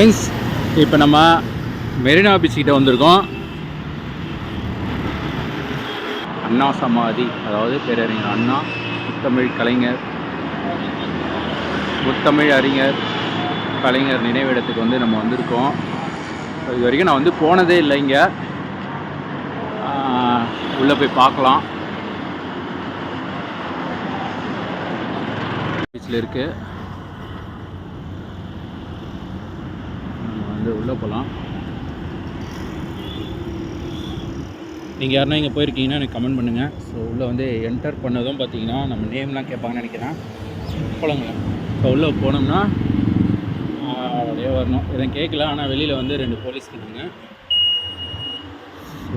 Friends, இப்போ நம்ம Marina beach கிட்ட வந்திருக்கோம். அண்ணா சமாதி, அதாவது பேரறிஞர் அண்ணா, முத்தமிழ் கலைஞர், முத்தமிழ் அறிஞர் கலைஞர் நினைவிடத்துக்கு வந்து நம்ம வந்திருக்கோம். இது வரைக்கும் நான் வந்து போனதே இல்லை. இங்கே உள்ளே போய் பார்க்கலாம். பீச்சில் இருக்குது. நம்ம வந்து உள்ளே போகலாம். நீங்கள் யாருன்னா இங்கே போயிருக்கீங்கன்னா எனக்கு கமெண்ட் பண்ணுங்கள். ஸோ உள்ளே வந்து என்டர் பண்ணதும் பார்த்தீங்கன்னா நம்ம நேம்லாம் கேட்பாங்கன்னு நினைக்கிறேன். போகலாங்களேன். இப்போ உள்ளே போனோம்னா அப்படியே வரணும். எதுவும் கேட்கல, ஆனால் வெளியில் வந்து 2 போலீஸ் இருக்காங்க. ஸோ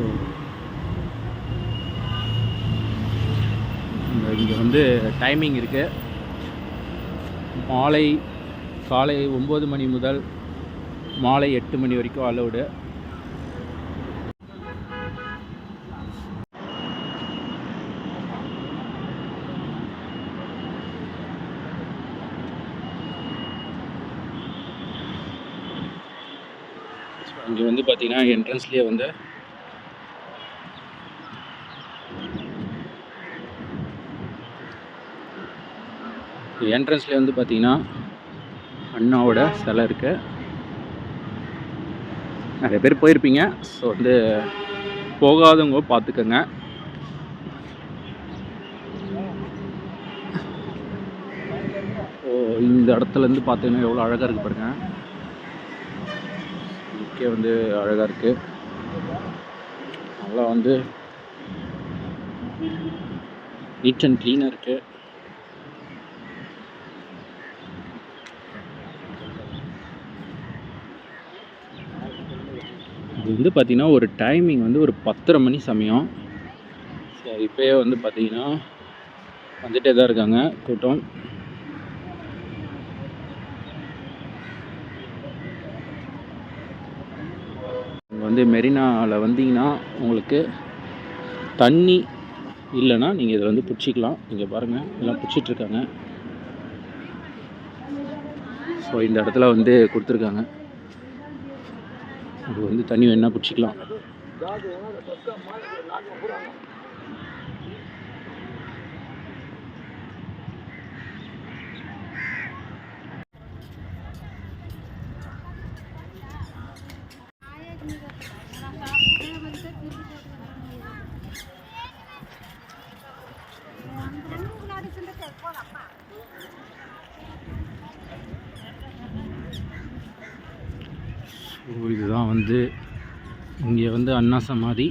இங்கே வந்து டைமிங் இருக்குது. காலை 9 மணி முதல் மாலை 8 மணி வரைக்கும் அலௌடு. இங்கே வந்து பார்த்தீங்கன்னா என்ட்ரன்ஸ்லேயே வந்து பார்த்தீங்கன்னா அண்ணாவோட சிலை இருக்குது. நிறைய பேர் போயிருப்பீங்க. ஸோ வந்து போகாதவங்க பார்த்துக்கோங்க. இந்த இடத்துலேருந்து பார்த்தீங்கன்னா எவ்வளோ அழகாக இருக்குது பாருங்கள். இதுக்கே வந்து அழகாக இருக்குது. நல்லா வந்து நீட் அண்ட் க்ளீனாக இருக்குது. இது வந்து பார்த்திங்கன்னா ஒரு டைமிங் வந்து ஒரு 10:30 மணி சமயம். ஸோ இப்போயே வந்து பார்த்திங்கன்னா வந்துகிட்டே தான் இருக்காங்க கூட்டம். வந்து மெரினாவில் வந்தீங்கன்னா உங்களுக்கு தண்ணி இல்லைன்னா நீங்கள் இதில் வந்து பிடிச்சிக்கலாம். இங்கே பாருங்கள், எல்லாம் பிடிச்சிட்ருக்காங்க. ஸோ இந்த இடத்துல வந்து கொடுத்துருக்காங்க. இது வந்து தண்ணி வேணா பிடிச்சிக்கலாம். இதுதான் வந்து இங்கே வந்து அண்ணா சமாதி.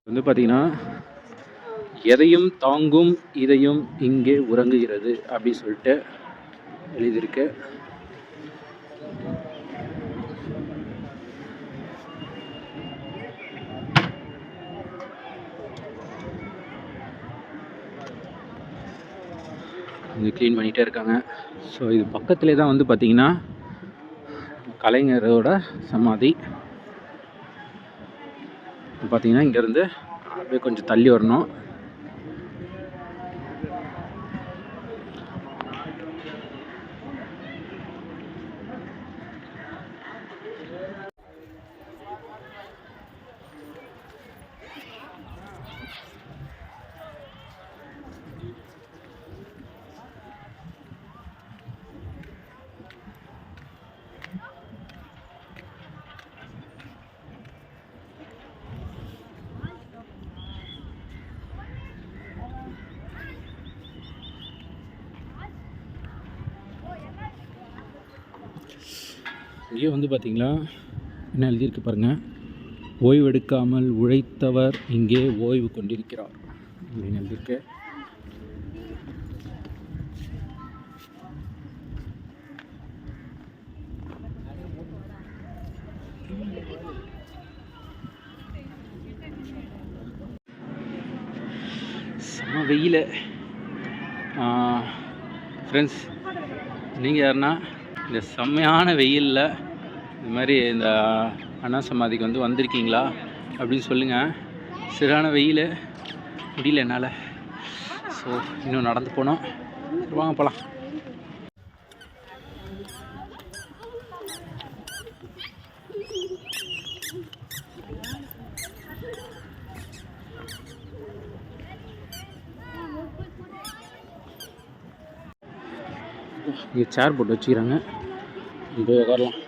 வந்து பார்த்தீங்கன்னா எதையும் தாங்கும் இதயம் இங்கே உறங்குகிறது அப்படி சொல்லிட்டு எழுதியிருக்கு. இங்கே க்ளீன் பண்ணிகிட்டே இருக்காங்க. ஸோ இது பக்கத்துலேயே தான் வந்து பார்த்திங்கன்னா கலைஞரோட சமாதி. பார்த்திங்கன்னா இங்கேருந்து அப்படியே கொஞ்சம் தள்ளி வரணும். இங்கே வந்து பார்த்திங்களா என்ன எழுதியிருக்கு பாருங்கள். ஓய்வெடுக்காமல் உழைத்தவர் இங்கே ஓய்வு கொண்டிருக்கிறார் அப்படின்னு எழுதியிருக்கு. செம்ம வெயில். ஃப்ரெண்ட்ஸ், நீங்கள் யாருன்னா இந்த செம்மையான வெயிலில் இந்த மாதிரி இந்த அண்ணா சமாதிக்கு வந்து வந்திருக்கீங்களா அப்படின்னு சொல்லுங்கள். சரியான வெயில். முடியல என்னால். ஸோ இன்னும் நடந்து போனோம். வாங்க போகலாம். இங்கே சேர் போட்டு வச்சுக்கிறாங்க, இங்கே உட்காரலாம்.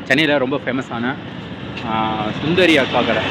சென்னையில் ரொம்ப ஃபேமஸான சுந்தரி அக்கா கடை.